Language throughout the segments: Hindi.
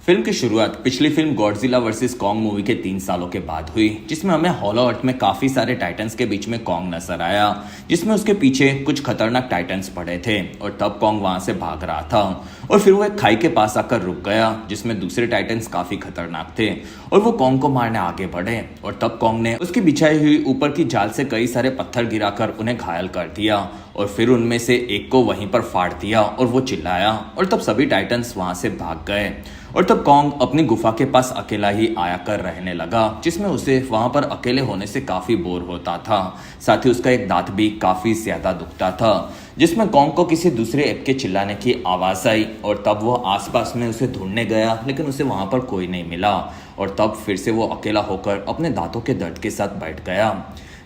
फिल्म की शुरुआत पिछली film Godzilla versus Kong movie के 3 सालों के बाद हुई, जिसमें हमें हॉलो अर्थ में काफी सारे टाइटन्स के बीच में कॉन्ग नजर आया, जिसमें उसके पीछे कुछ खतरनाक टाइटन्स पड़े थे और तब कॉन्ग वहां से भाग रहा था और फिर वो एक खाई के पास आकर रुक गया, जिसमें दूसरे टाइटन्स काफी खतरनाक थे और वो कॉन्ग को मारने आगे बढ़े और तब कॉन्ग ने उसकी बिछाई हुई ऊपर की जाल से कई सारे पत्थर गिराकर उन्हें घायल कर दिया और फिर उनमें से एक को वहीं पर फाड़ दिया और वो चिल्लाया और तब सभी टाइटन्स वहां से भाग गए और तब कॉन्ग अपनी गुफा के पास अकेला ही आया कर रहने लगा, जिसमें उसे वहां पर अकेले होने से काफी बोर होता था। साथ ही उसका एक दांत भी काफी ज्यादा दुखता था, जिसमें कॉन्ग को किसी दूसरे ऐप के चिल्लाने की आवाज आई और तब वो आसपास में उसे ढूंढने गया, लेकिन उसे वहां पर कोई नहीं मिला और तब फिर से वो अकेला होकर अपने दांतों के दर्द के साथ बैठ गया।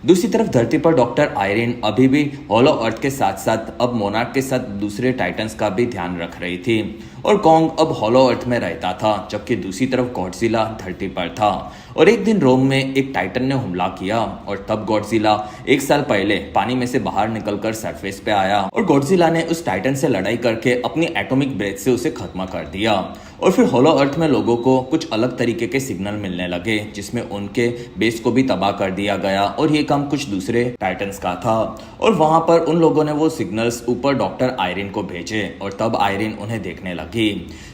दूसरी तरफ धरती पर डॉक्टर आयरिन अभी भी हॉलो अर्थ के साथ साथ अब मोनार्क के साथ दूसरे टाइटन्स का भी ध्यान रख रही थी और कॉन्ग अब हॉलो अर्थ में रहता था, जबकि दूसरी तरफ गॉडजिला धरती पर था। और एक दिन रोम में एक टाइटन ने हमला किया और तब गॉडजिला 1 साल पहले पानी में से बाहर निकलकर सरफेस पे आया और गॉडजिला ने उस टाइटन से लड़ाई करके अपनी एटॉमिक ब्रेथ से उसे खत्म कर दिया और फिर हॉलो अर्थ में लोगों को कुछ अलग तरीके के सिग्नल मिलने लगे, जिसमें उनके बेस को भी तबाह कर दिया गया और ये काम कुछ दूसरे टाइटन्स का था और वहां पर उन लोगों ने वो सिग्नल्स ऊपर डॉक्टर आयरिन को भेजे और तब आयरिन उन्हें देखने लगी,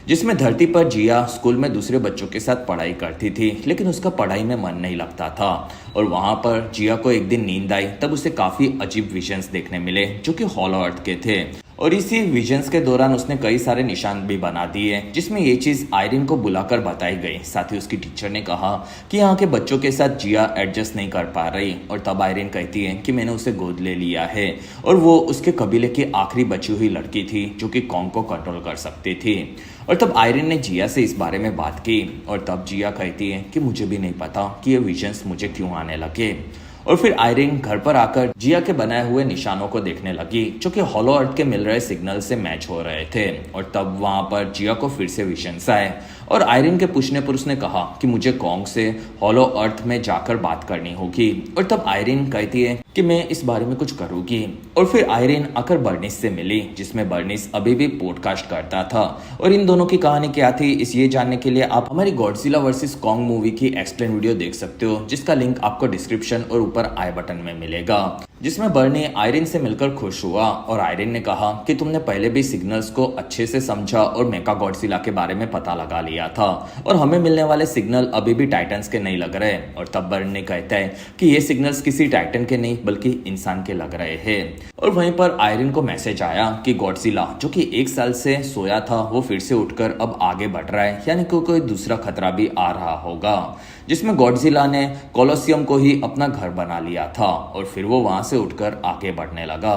जिसमें धरती पर जिया स्कूल में दूसरे बच्चों के साथ पढ़ाई करती थी, लेकिन उसका पढ़ाई में मन नहीं लगता था और वहां पर जिया को एक दिन नींद आई, तब उसे काफी अजीब विजन्स देखने मिले जो कि हॉलो अर्थ के थे और इसी विजन्स के दौरान उसने कई सारे निशान भी बना दिए, जिसमें ये चीज आयरिन को बुलाकर बताई गई। साथ ही उसकी टीचर ने कहा कि यहाँ के बच्चों के साथ जिया एडजस्ट नहीं कर पा रही और तब आयरिन कहती है कि मैंने उसे गोद ले लिया है और वो उसके कबीले की आखिरी बची हुई लड़की थी जो कि कॉन्ग को कंट्रोल कर सकती थी और तब आयरिन ने जिया से इस बारे में बात की और तब जिया कहती है कि मुझे भी नहीं पता कि ये विजन्स मुझे क्यों आने लगे और फिर आयरिन घर पर आकर जिया के बनाए हुए निशानों को देखने लगी जो कि हॉलो अर्थ के मिल रहे सिग्नल से मैच हो रहे थे और तब वहां पर जिया को फिर से विजन्स आए और आयरिन के पूछने पर उसने कहा कि मुझे कॉन्ग से हॉलो अर्थ में जाकर बात करनी होगी और तब आयरिन कहती है कि मैं इस बारे में कुछ करूंगी और फिर आयरिन आकर बर्निस से मिली, जिसमें बर्निस अभी भी पॉडकास्ट करता था और इन दोनों की कहानी क्या थी इस ये जानने के लिए आप हमारी गॉडजिला वर्सेस कॉन्ग मूवी की एक्सप्लेन वीडियो देख सकते हो, जिसका लिंक आपको डिस्क्रिप्शन और ऊपर आई बटन में मिलेगा, जिसमें बर्नी आयरिन से मिलकर खुश हुआ और आयरिन ने कहा कि तुमने पहले भी सिग्नल्स को अच्छे से समझा और मेका गॉडजिला के बारे में पता लगा लिया था और हमें मिलने वाले सिग्नल अभी भी टाइटन्स के नहीं लग रहे और तब बर्नी कहता है कि ये सिग्नल्स किसी टाइटन के नहीं बल्कि इंसान के लग रहे हैं और वहीं पर आयरिन को मैसेज आया कि गॉडजिला जो कि 1 साल से सोया था वो फिर से उठकर अब आगे बढ़ रहा है, यानी कि कोई दूसरा खतरा भी आ रहा होगा, जिसमें गॉडजिला ने कोलोसियम को ही अपना घर बना लिया था और फिर वो वहां से उठकर आगे बढ़ने लगा।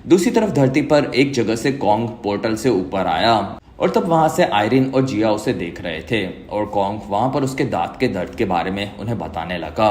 दूसरी तरफ धरती पर एक जगह से कॉन्ग पोर्टल से ऊपर आया और तब वहां से आयरिन और जिया उसे देख रहे थे और कॉन्ग वहां पर उसके दांत के दर्द के बारे में उन्हें बताने लगा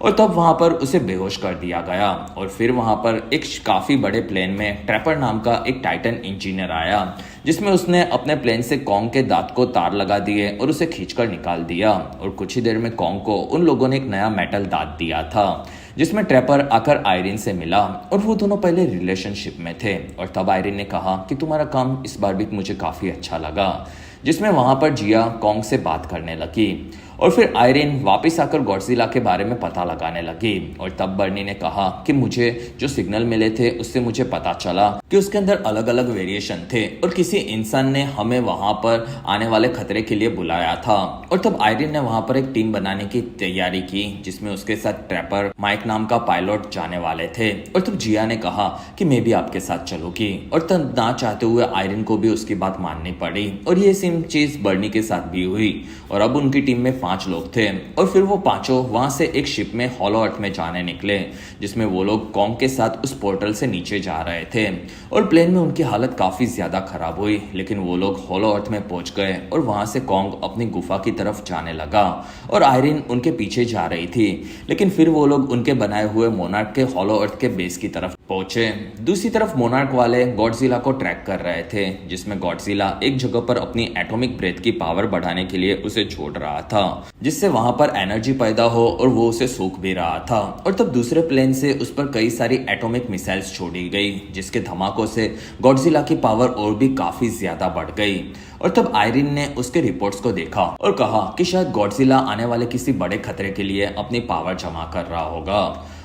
और तब वहां पर उसे बेहोश कर दिया गया और फिर वहां पर एक काफी बड़े प्लेन में ट्रैपर नाम का एक टाइटन इंजीनियर आया, जिसमें उसने अपने प्लेन से कॉन्ग के दांत को तार लगा दिए और उसे खींचकर निकाल दिया और कुछ ही देर में कॉन्ग को उन लोगों ने एक नया मेटल दांत दिया था, जिसमें ट्रैपर आकर आयरिन से मिला और वो दोनों पहले रिलेशनशिप में थे और तब आयरिन ने कहा कि तुम्हारा काम इस बार भी मुझे काफी अच्छा लगा, जिसमें वहां पर जिया कॉन्ग से बात करने लगी और फिर आयरिन वापस आकर गॉडजिला के बारे में पता लगाने लगी और तब बर्नी ने कहा कि मुझे जो सिग्नल मिले थे उससे मुझे पता चला कि उसके अंदर अलग अलग वेरिएशन थे और किसी इंसान ने हमें वहां पर आने वाले खतरे के लिए बुलाया था और तब आयरिन ने वहां पर एक टीम बनाने की तैयारी की, जिसमें उसके साथ ट्रैपर माइक नाम का पायलट जाने वाले थे और तब जिया ने कहा कि मैं भी आपके साथ चलूंगी और तब ना चाहते हुए आयरिन को भी उसकी बात माननी पड़ी और ये सेम चीज बर्नी के साथ भी हुई और अब उनकी टीम में 5 लोग थे और फिर वो पांचों वहां से एक शिप में हॉलो अर्थ में जाने निकले, जिसमें वो लोग कॉन्ग के साथ उस पोर्टल से नीचे जा रहे थे और प्लेन में उनकी हालत काफी ज्यादा खराब हुई, लेकिन वो लोग हॉलो अर्थ में पहुंच गए और वहां से कॉन्ग अपनी गुफा की तरफ जाने लगा और आयरिन उनके पीछे जा रही थी, लेकिन फिर वो लोग उनके बनाए हुए मोनार्क के हॉलो अर्थ के बेस की तरफ पहुंचे। दूसरी तरफ मोनार्क वाले गॉडजिला को ट्रैक कर रहे थे, जिसमें गॉडजिला एक जगह पर अपनी एटॉमिक ब्रेथ की पावर बढ़ाने के लिए उसे छोड़ रहा था, जिससे वहां पर एनर्जी पैदा हो और वो उसे सूख भी रहा था। और तब दूसरे प्लेन से उस पर कई सारी एटॉमिक मिसाइल्स छोड़ी गई, जिसके धमाकों से गॉडजिला की पावर और भी काफी ज्यादा बढ़ गई। और तब आयरिन ने उसके रिपोर्ट्स को देखा और कहा कि शायद गॉडजिला आने वाले किसी बड़े खतरे के लिए अपनी पावर जमा कर रहा होगा।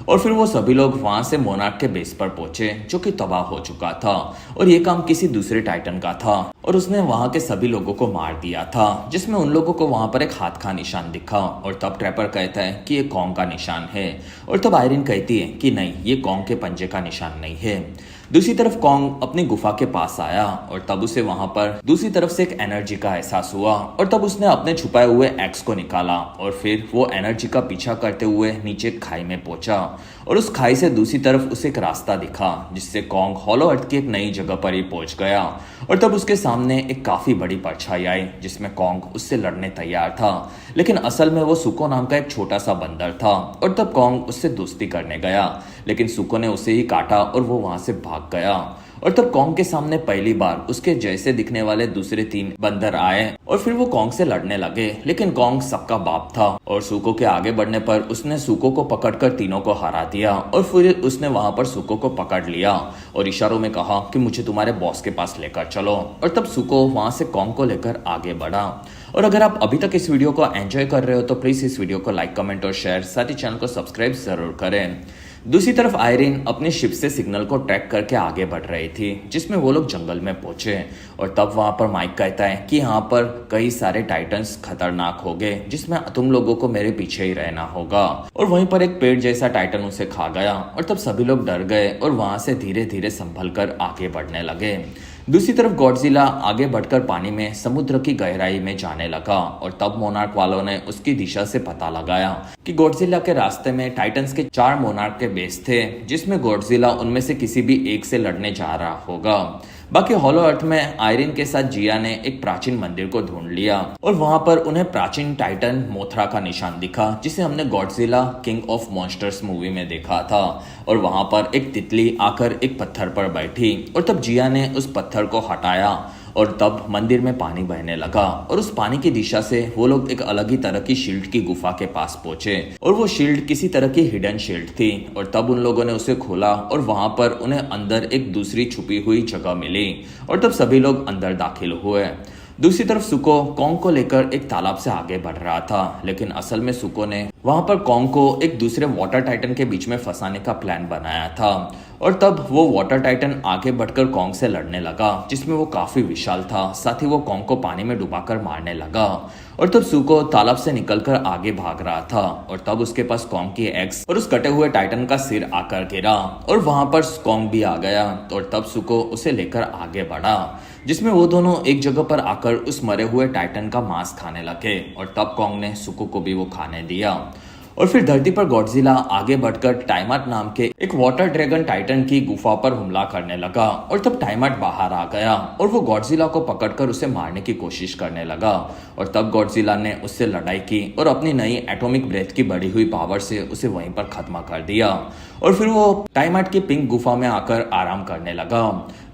और फिर वो सभी लोग वहां से मोनार्क के बेस पर पहुंचे, जो कि तबाह हो चुका था और ये काम किसी दूसरे टाइटन का था और उसने वहां के सभी लोगों को मार दिया था, जिसमें उन लोगों को वहां पर एक हाथ का निशान दिखा। और तब ट्रैपर कहता है कि ये कॉन्ग का निशान है और तब आयरिन कहती है कि नहीं, ये कॉन्ग के पंजे का निशान नहीं है। दूसरी तरफ कॉन्ग अपनी गुफा के पास आया और तब उसे वहां पर दूसरी तरफ से एक एनर्जी का एहसास हुआ और तब उसने अपने छुपाए हुए एक्स को निकाला और फिर वो एनर्जी का पीछा करते हुए नीचे खाई में पहुंचा। और उस खाई से दूसरी तरफ उसे एक रास्ता दिखा, जिससे कॉन्ग हॉलो अर्थ की एक नई जगह पर ही पहुंच गया। और तब उसके सामने एक काफी बड़ी परछाई आई, जिसमें कॉन्ग उससे लड़ने तैयार था, लेकिन असल में वो सुको नाम का एक छोटा सा बंदर था। और तब कॉन्ग उससे दोस्ती करने गया, लेकिन सुको ने उसे ही काटा और वो वहां से भाग गया। और तब कॉन्ग के सामने पहली बार उसके जैसे दिखने वाले दूसरे 3 बंदर आए और फिर वो कॉन्ग से लड़ने लगे, लेकिन कॉन्ग सबका बाप था और सुको के आगे बढ़ने पर उसने सुको को पकड़कर तीनों को हरा दिया। और फिर उसने वहां पर सुको को पकड़ लिया और इशारों में कहा कि मुझे तुम्हारे बॉस के पास लेकर चलो। और तब सुको वहां से कॉन्ग को लेकर आगे बढ़ा। और अगर आप अभी तक इस वीडियो को एंजॉय कर रहे हो तो प्लीज इस वीडियो को लाइक, कमेंट और शेयर, साथ ही चैनल को सब्सक्राइब जरूर करें। दूसरी तरफ आयरिन अपने शिप से सिग्नल को ट्रैक करके आगे बढ़ रही थी, जिसमें वो लोग जंगल में पहुंचे। और तब वहां पर माइक कहता है कि यहाँ पर कई सारे टाइटन्स खतरनाक हो गए, जिसमें तुम लोगों को मेरे पीछे ही रहना होगा। और वहीं पर एक पेड़ जैसा टाइटन उसे खा गया और तब सभी लोग डर गए और वहां से धीरे धीरे संभल कर आगे बढ़ने लगे। दूसरी तरफ गॉडजिला आगे बढ़कर पानी में समुद्र की गहराई में जाने लगा और तब मोनार्क वालों ने उसकी दिशा से पता लगाया कि गॉडजिला के रास्ते में टाइटन्स के 4 मोनार्क के बेस थे, जिसमें गॉडजिला उनमें से किसी भी एक से लड़ने जा रहा होगा। बाकी हॉलो अर्थ में आयरिन के साथ जिया ने एक प्राचीन मंदिर को ढूंढ लिया और वहां पर उन्हें प्राचीन टाइटन मोथरा का निशान दिखा, जिसे हमने Godzilla king of monsters movie में देखा था। और वहां पर एक तितली आकर एक पत्थर पर बैठी और तब जिया ने उस पत्थर को हटाया और तब मंदिर में पानी बहने लगा और उस पानी की दिशा से वो लोग एक अलग ही तरह की शील्ड की गुफा के पास पहुंचे। और वो शील्ड किसी तरह की हिडन शील्ड थी और तब उन लोगों ने उसे खोला और वहां पर उन्हें अंदर एक दूसरी छुपी हुई जगह मिली और तब सभी लोग अंदर दाखिल हुए। दूसरी तरफ सुको कॉन्ग को लेकर एक तालाब से आगे बढ़ रहा था, लेकिन असल में सुको ने वहां पर कॉन्ग को एक दूसरे वाटर टाइटन के बीच में फंसाने का प्लान बनाया था। और तब वो वाटर टाइटन आगे बढ़कर कॉन्ग से लड़ने लगा, जिसमें वो काफी विशाल था, साथ ही वो कॉन्ग को पानी में डुबाकर मारने लगा। और तब सुको तालाब से निकलकर आगे भाग रहा था और तब उसके पास कॉन्ग की एक्स और उस कटे हुए टाइटन का सिर आकर गिरा और वहां पर कॉन्ग भी आ गया और तब सुको उसे लेकर आगे बढ़ा, जिसमें वो दोनों एक जगह पर आकर उस मरे हुए टाइटन का मांस खाने लगे और तब कॉन्ग ने सुको को भी वो खाने दिया। और फिर धरती पर गॉडजिला आगे बढ़कर टाइमट नाम के एक वाटर ड्रैगन टाइटन की गुफा पर हमला करने लगा और तब टाइमट बाहर आ गया और वो गॉडजिला को पकड़कर उसे मारने की कोशिश करने लगा। और तब गॉडजिला ने उससे लड़ाई की और अपनी नई एटॉमिक ब्रेथ की बढ़ी हुई पावर से उसे वहीं पर खत्म कर दिया और फिर वो टाइमट की पिंक गुफा में आकर आराम करने लगा।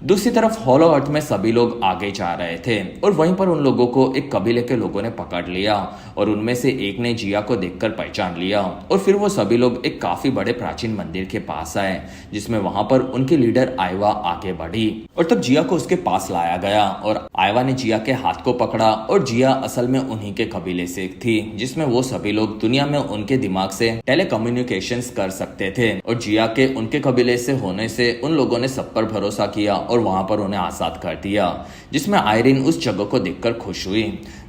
दूसरी तरफ हॉलो अर्थ में सभी लोग आगे जा रहे थे और वहीं पर उन लोगों को एक कबीले के लोगों ने पकड़ लिया और उनमें से एक ने जिया को देखकर पहचान लिया और फिर वो सभी लोग एक काफी बड़े प्राचीन मंदिर के पास आए, जिसमें वहां पर उनकी लीडर आयवा आगे बढ़ी और तब जिया को उसके पास लाया गया और आयवा ने जिया के हाथ को पकड़ा और जिया असल में उन्हीं के कबीले से थी, जिसमें वो सभी लोग दुनिया में उनके दिमाग से टेलीकम्युनिकेशंस कर सकते थे और जिया के उनके कबीले से होने से उन लोगों ने सब पर भरोसा किया और वहां पर उन्हें आजाद कर दिया, जिसमें आयरिन उस जगह को देखकर खुश हुई।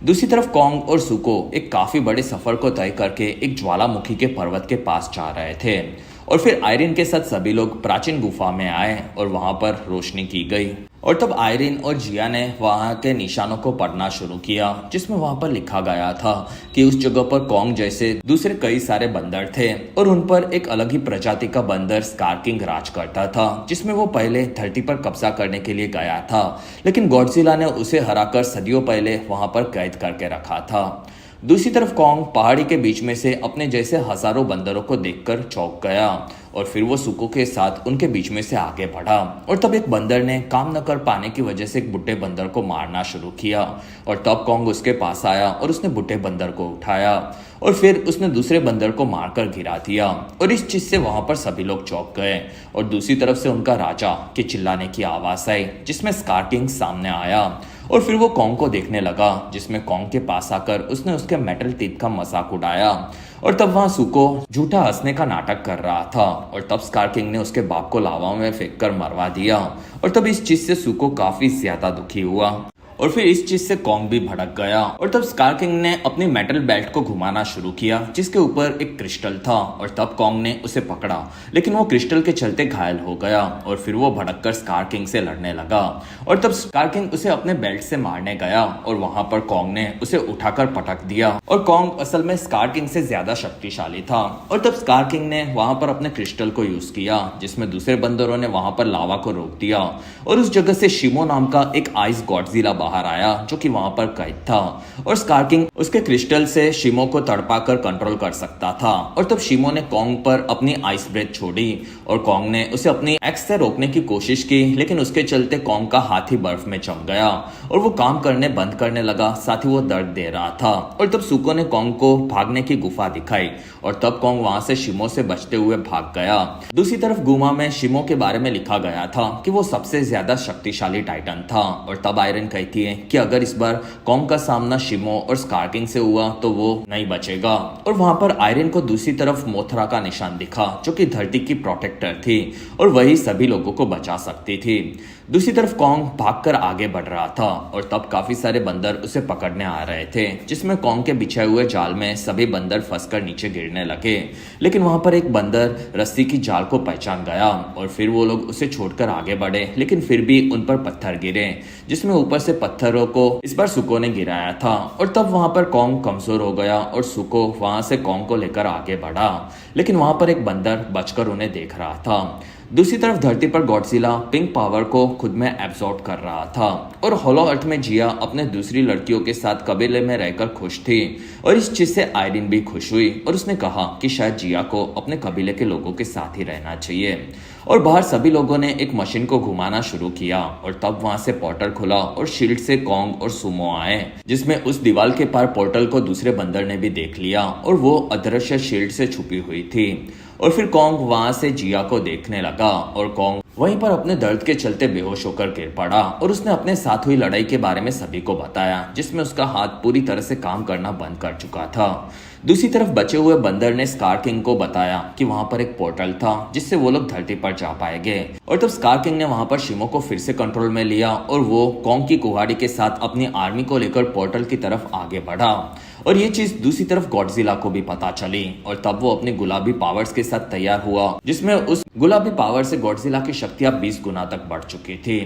दूसरी तरफ कॉन्ग और सुको एक काफी बड़े सफर को तय करके एक ज्वालामुखी के पर्वत के पास जा रहे थे और फिर आयरिन के साथ सभी लोग प्राचीन गुफा में आए और वहां पर रोशनी की गई और तब आयरिन और जिया ने वहां के निशानों को पढ़ना शुरू किया, जिसमें वहां पर लिखा गया था कि उस जगह पर कॉन्ग जैसे दूसरे कई सारे बंदर थे और उन पर एक अलग ही प्रजाति का बंदर स्कार किंग राज करता था, जिसमें वो पहले धरती पर कब्जा करने के लिए गया था, लेकिन गॉडजिला ने उसे हराकर सदियों पहले वहां पर कैद करके रखा था। दूसरी तरफ कॉन्ग पहाड़ी के बीच में से अपने जैसे हजारों बंदरों को देखकर चौंक गया और फिर वो सुको के साथ उनके बीच में से आगे बढ़ा। और तब एक बंदर ने काम न कर पाने की वजह से एक बुढ़े बंदर को मारना शुरू किया और तब कॉन्ग उसके पास आया और उसने बुढ़े बंदर को उठाया और फिर उसने दूसरे बंदर को मारकर गिरा दिया। और इस चीज से वहां पर सभी लोग चौंक गए और दूसरी तरफ से उनका राजा के चिल्लाने की आवाज आई, जिसमें स्कार किंग सामने आया और फिर वो कॉन्ग को देखने लगा, जिसमें कॉन्ग के पास आकर उसने उसके मेटल टीथ का मजाक उड़ाया। और तब वहां सुको झूठा हंसने का नाटक कर रहा था और तब स्कार किंग ने उसके बाप को लावा में फेंक कर मरवा दिया। और तब इस चीज से सुको काफी ज्यादा दुखी हुआ और फिर इस चीज से कॉन्ग भी भड़क गया। और तब स्कार किंग ने अपनी मेटल बेल्ट को घुमाना शुरू किया जिसके ऊपर एक क्रिस्टल था और तब कॉन्ग ने उसे पकड़ा, लेकिन वो क्रिस्टल के चलते घायल हो गया और फिर वो भड़क कर स्कार किंग से लड़ने लगा। और तब स्कार किंग उसे अपने बेल्ट से मारने गया और वहां पर कॉन्ग ने उसे उठाकर पटक दिया। और कॉन्ग असल में स्कार किंग से ज्यादा शक्तिशाली था और तब स्कार किंग ने वहां पर अपने क्रिस्टल को यूज किया, जिसमें दूसरे बंदरों ने वहां पर लावा को रोक दिया और उस जगह से शिमो नाम का एक आइस गॉडजिला बाहर आया जो कि वहां पर कैद था। और स्कार किंग उसके क्रिस्टल से शिमो को तड़पाकर कंट्रोल कर सकता था। और तब शिमो ने कॉन्ग पर अपनी आइस ब्रेथ छोड़ी और कॉन्ग ने उसे अपनी एक्स से रोकने की कोशिश की, लेकिन उसके चलते कॉन्ग का हाथ ही बर्फ में जम गया और वो काम करने बंद करने लगा, साथ ही वो दर्द दे रहा था। और तब सुको ने कॉन्ग को भागने की गुफा दिखाई और तब कॉन्ग वहां से शिमो से बचते हुए भाग गया। दूसरी तरफ गुमा में शिमो के बारे में लिखा गया था कि वो सबसे ज्यादा शक्तिशाली टाइटन था। और तब आयरन कहती है कि अगर इस बार कॉन्ग का सामना शिमो और स्कार किंग से हुआ तो वो नहीं बचेगा। और वहां पर आयरन को दूसरी तरफ मोथरा का निशान दिखा जो कि धरती की प्रोटेक्टर थी और वही सभी लोगों को बचा सकती थी। दूसरी तरफ कॉन्ग भागकर आगे बढ़ रहा था और तब काफी सारे बंदर उसे पकड़ने आ रहे थे, जिसमें कॉन्ग के बिछाए हुए जाल में सभी बंदर फंसकर नीचे गिरने लगे। लेकिन वहां पर एक बंदर रस्सी की जाल को पहचान गया और फिर वो लोग उसे छोड़कर आगे बढ़े, लेकिन फिर भी उन पर पत्थर गिरे, जिसमें ऊपर से पत्थरों को इस बार सुको ने गिराया था। और तब वहां पर कॉन्ग कमजोर हो गया और सुको वहां से कॉन्ग को लेकर आगे बढ़ा, लेकिन वहां पर एक बंदर बचकर उन्हें देख रहा था। दूसरी तरफ धरती पर गॉडजिला पिंक पावर को खुद में एब्सॉर्ब कर रहा था और होलो अर्थ में जिया अपने दूसरी लड़कियों के साथ कबीले में रहकर खुश थी। और इस चीज से आयरिन भी खुश हुई और उसने कहा कि शायद जिया को अपने कबीले के लोगों के साथ ही रहना चाहिए। और बाहर सभी लोगों ने एक मशीन को घुमाना शुरू किया और तब वहां से पोर्टल खुला और शील्ड से कॉन्ग और सुमो आए, जिसमें उस दीवार के पार पोर्टल को दूसरे बंदर ने भी देख लिया और वो अदृश्य शील्ड से छुपी हुई थी। और फिर कॉन्ग वहां से जिया को देखने लगा और कॉन्ग वहीं पर अपने दर्द के चलते बेहोश होकर गिर पड़ा और उसने अपने साथ हुई लड़ाई के बारे में सभी को बताया, जिसमें उसका हाथ पूरी तरह से काम करना बंद कर चुका था। दूसरी तरफ बचे हुए बंदर ने स्कार किंग को बताया कि वहां पर एक पोर्टल था जिससे वो लोग धरती पर जा पाएंगे। और तब स्कार किंग ने वहां पर शिमो को फिर से कंट्रोल में लिया और वो कॉन्ग की कुहाड़ी के साथ अपनी आर्मी को लेकर पोर्टल की तरफ आगे बढ़ा। और ये चीज दूसरी तरफ गॉडजिला को भी पता चली और तब वो अपनी गुलाबी पावर्स के साथ तैयार हुआ, जिसमें उस गुलाबी पावर से गॉडजिला की शक्तियां 20 गुना तक बढ़ चुकी थी।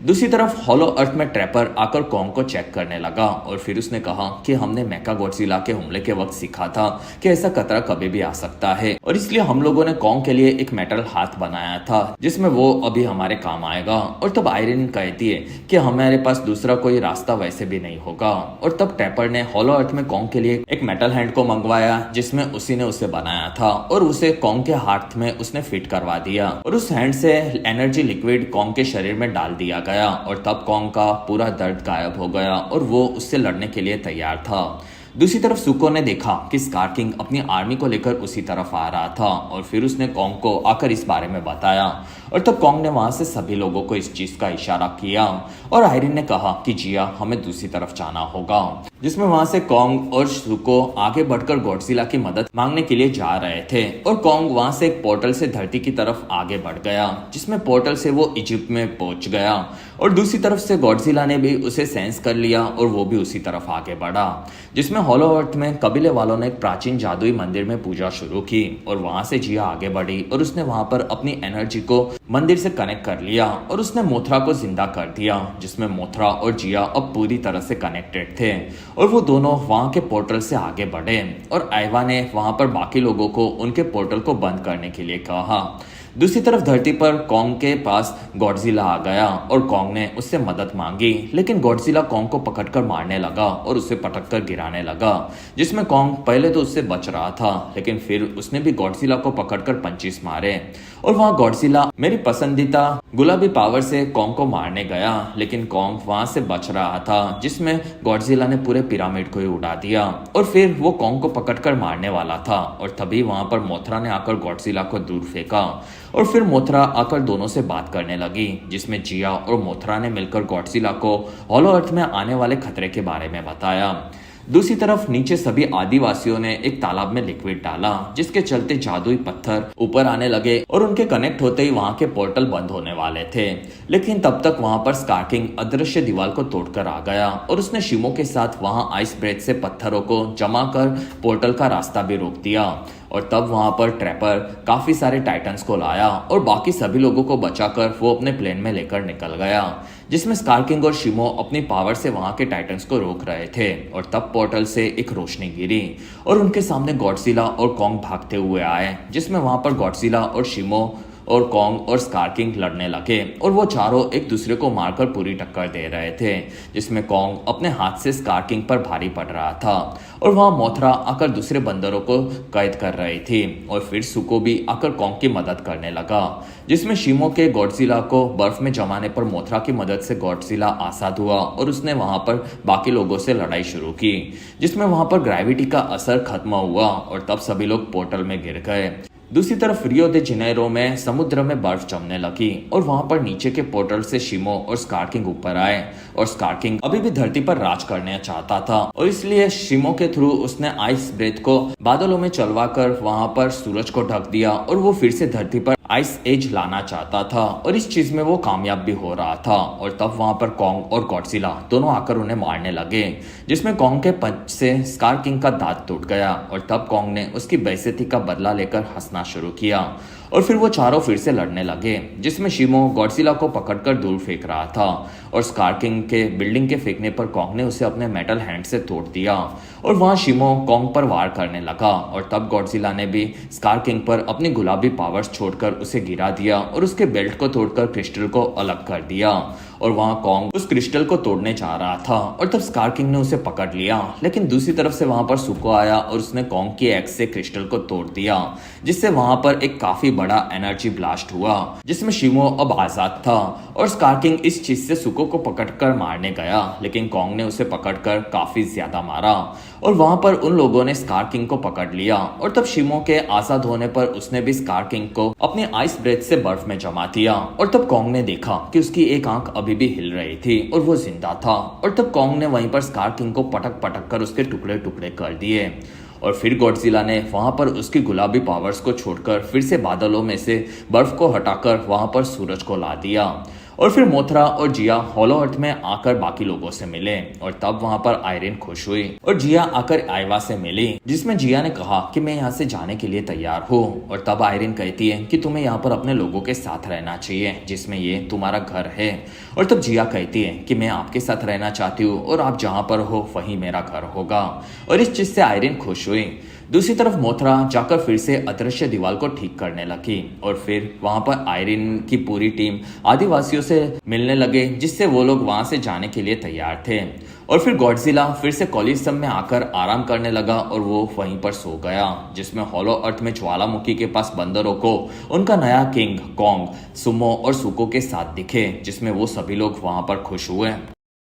दूसरी तरफ होलो अर्थ में ट्रैपर आकर कॉन्ग को चेक करने लगा और फिर उसने कहा कि हमने मेका गॉडजिला के हमले के वक्त सीखा था कि ऐसा खतरा कभी भी आ सकता है और इसलिए हम लोगों ने कॉन्ग के लिए एक मेटल हाथ बनाया था जिसमें वो अभी हमारे काम आएगा। और तब आयरन कहती है कि हमारे पास दूसरा कोई रास्ता वैसे भी नहीं होगा। और तब ट्रैपर ने होलो अर्थ में कॉन्ग के लिए एक मेटल हैंड को मंगवाया जिसमें उसी ने उसे बनाया था और उसे कॉन्ग के हाथ में उसने फिट करवा दिया और उस हैंड से एनर्जी लिक्विड कॉन्ग के शरीर में डाल दिया गया और तब कॉन्ग का पूरा दर्द गायब हो गया और वो उससे लड़ने के लिए तैयार था। दूसरी तरफ सुको ने देखा कि स्कार किंग अपनी आर्मी को लेकर उसी तरफ आ रहा था और फिर उसने कॉन्ग को आकर इस बारे में बताया और तब कॉन्ग ने वहां से सभी लोगों को इस चीज का इशारा किया और आयरिन ने कहा कि जिया हमें दूसरी तरफ जाना होगा, जिसमें वहां से कॉन्ग और सुको आगे बढ़कर गॉडजिला की मदद मांगने के लिए जा रहे थे। और कॉन्ग वहां से एक पोर्टल से धरती की तरफ आगे बढ़ गया, जिसमें पोर्टल से वो इजिप्ट में पहुंच गया और दूसरी तरफ से गॉडजिला ने भी उसे सेंस कर लिया और वो भी उसी तरफ आगे बढ़ा, जिसमें होलो अर्थ में कबीले वालों ने एक प्राचीन जादुई मंदिर में पूजा शुरू की और वहां से जिया आगे बढ़ी और उसने वहां पर अपनी एनर्जी को मंदिर से कनेक्ट कर लिया और उसने मोथरा को जिंदा कर दिया, जिसमें मोथरा और जिया अब पूरी तरह से कनेक्टेड थे और वो दोनों वहां के पोर्टल से आगे बढ़े और आइवा ने वहां पर बाकी लोगों को उनके पोर्टल को बंद करने के लिए कहा। दूसरी तरफ धरती पर कॉन्ग के पास गॉडजिला आ गया और कॉन्ग ने उससे मदद मांगी, लेकिन गॉडजिला कॉन्ग को पकड़कर मारने लगा और उसे पटककर गिराने लगा, जिसमें कॉन्ग पहले तो उससे बच रहा था, लेकिन फिर उसने भी गॉडजिला को पकड़कर पंचेस मारे और वहां गॉडजिला मेरी पसंदीदा गुलाबी पावर से कॉन्ग को मारने गया, लेकिन कॉन्ग वहां से बच रहा था, जिसमें गॉडजिला ने पूरे पिरामिड को ही उड़ा दिया और फिर वो कॉन्ग को पकड़कर मारने वाला था और तभी वहां पर मोथरा ने आकर गॉडजिला को दूर फेंका और फिर मोथरा आकर दोनों से बात करने लगी, जिसमें जिया और मोथरा ने मिलकर गॉडजिला को हॉलो अर्थ में आने वाले खतरे के बारे में बताया। दूसरी तरफ नीचे सभी आदिवासियों ने एक तालाब में लिक्विड डाला, जिसके चलते जादुई पत्थर ऊपर आने लगे और उनके कनेक्ट होते ही वहां के पोर्टल बंद होने वाले थे, लेकिन तब तक वहां पर स्कार किंग अदृश्य दीवार को तोड़कर आ गया और उसने शिमो के साथ वहां आइस ब्रेथ से पत्थरों को जमा कर पोर्टल का रास्ता भी रोक दिया और तब वहां पर ट्रैपर काफी सारे टाइटन्स को लाया और बाकी सभी लोगों को बचाकर वो अपने प्लेन में लेकर निकल गया, जिसमें स्कार किंग और शिमो अपनी पावर से वहां के टाइटन्स को रोक रहे थे और तब पोर्टल से एक रोशनी गिरी और उनके सामने गॉडजिला और कॉन्ग भागते हुए आए, जिसमें वहां पर गॉडजिला और शिमो और कॉन्ग और स्कार किंग लड़ने लगे और वो चारों एक दूसरे को मारकर पूरी टक्कर दे रहे थे, जिसमें कॉन्ग अपने हाथ से स्कार किंग पर भारी पड़ रहा था और वहां मोथरा आकर दूसरे बंदरों को कैद कर रही थी और फिर सुको भी आकर कॉन्ग की मदद करने लगा, जिसमें शिमो के गॉडजिला को बर्फ में जमाने पर मोथरा की मदद से गॉडजिला आजाद हुआ और उसने वहां पर बाकी लोगों से लड़ाई शुरू की, जिसमें वहां पर ग्रेविटी का असर खत्म हुआ और तब सभी लोग पोर्टल में गिर गए। दूसरी तरफ रियो दे जनेरो में समुद्र में बर्फ जमने लगी और वहां पर नीचे के पोर्टल से शिमो और स्कार किंग ऊपर आए और स्कार किंग अभी भी धरती पर राज करना चाहता था और इसलिए शिमो के थ्रू उसने आइस ब्रेथ को बादलों में चलवा कर वहां पर सूरज को ढक दिया और वो फिर से धरती पर आइस एज लाना चाहता था और इस चीज में वो कामयाब भी हो रहा था और तब वहां पर कॉन्ग और गॉडजिला दोनों आकर उन्हें मारने लगे, जिसमें कॉन्ग के पंच से स्कार किंग का दांत टूट गया और तब कॉन्ग ने उसकी बेइज्जती का बदला लेकर हंसना शुरू किया और फिर वो चारों फिर से लड़ने लगे, जिसमें शिमो गॉडजिला को पकड़कर दूर फेंक रहा था और स्कार किंग के बिल्डिंग के फेंकने पर कॉन्ग ने उसे अपने मेटल हैंड से तोड़ दिया और वहां शिमो कॉन्ग पर वार करने लगा और तब गॉडजिला ने भी स्कार किंग पर अपनी गुलाबी पावर्स छोड़कर उसे गिरा दिया और उसके बेल्ट को तोड़कर क्रिस्टल को अलग कर दिया और वहां कॉन्ग उस क्रिस्टल को तोड़ने जा रहा था और तब स्कार किंग ने उसे पकड़ लिया, लेकिन दूसरी तरफ से वहां पर सुको आया और उसने कॉन्ग की एक्स से क्रिस्टल को तोड़ दिया, जिससे वहां पर एक काफी बड़ा एनर्जी ब्लास्ट हुआ, जिसमें शिमो अब आजाद था और स्कार किंग इस चीज से सुको को पकड़कर मारने गया, लेकिन कॉन्ग ने उसे पकड़कर काफी ज्यादा मारा और वहां पर उन लोगों ने स्कार किंग को पकड़ लिया और तब शिमो के आजाद होने पर उसने भी स्कार किंग को अपनी आइस ब्रेथ से बर्फ में जमा दिया और तब कॉन्ग ने देखा कि उसकी एक आंख अभी भी हिल रही थी और वो जिंदा था और तब कॉन्ग ने वहीं पर स्कार किंग को पटक पटक कर उसके टुकड़े टुकड़े कर दिए और फिर गॉडजिला ने वहां पर उसकी गुलाबी पावर्स को छोड़कर फिर से बादलों में से बर्फ को हटाकर वहां पर सूरज को ला दिया और फिर मोथरा और जिया हॉलो अर्थ में आकर बाकी लोगों से मिले और तब वहां पर आयरिन खुश हुई और जिया आकर आइवा से मिली, जिसमें जिया ने कहा कि मैं यहाँ से जाने के लिए तैयार हूँ और तब आयरिन कहती है कि तुम्हें यहाँ पर अपने लोगों के साथ रहना चाहिए, जिसमें ये तुम्हारा घर है और तब जिया कहती है कि मैं आपके साथ रहना चाहती हूँ और आप जहाँ पर हो वही मेरा घर होगा और इस चीज से आयरिन खुश हुई। दूसरी तरफ मोथरा जाकर फिर से अदृश्य दीवार को ठीक करने लगी और फिर वहां पर आयरिन की पूरी टीम आदिवासियों से मिलने लगे, जिससे वो लोग वहां से जाने के लिए तैयार थे और फिर गॉडजिला फिर से कोलिसियम में आकर आराम करने लगा और वो वहीं पर सो गया, जिसमें हॉलो अर्थ में ज्वालामुखी के पास बंदरों को उनका नया किंग कॉन्ग, सुमो और सुको के साथ दिखे, जिसमें वो सभी लोग वहां पर खुश हुए।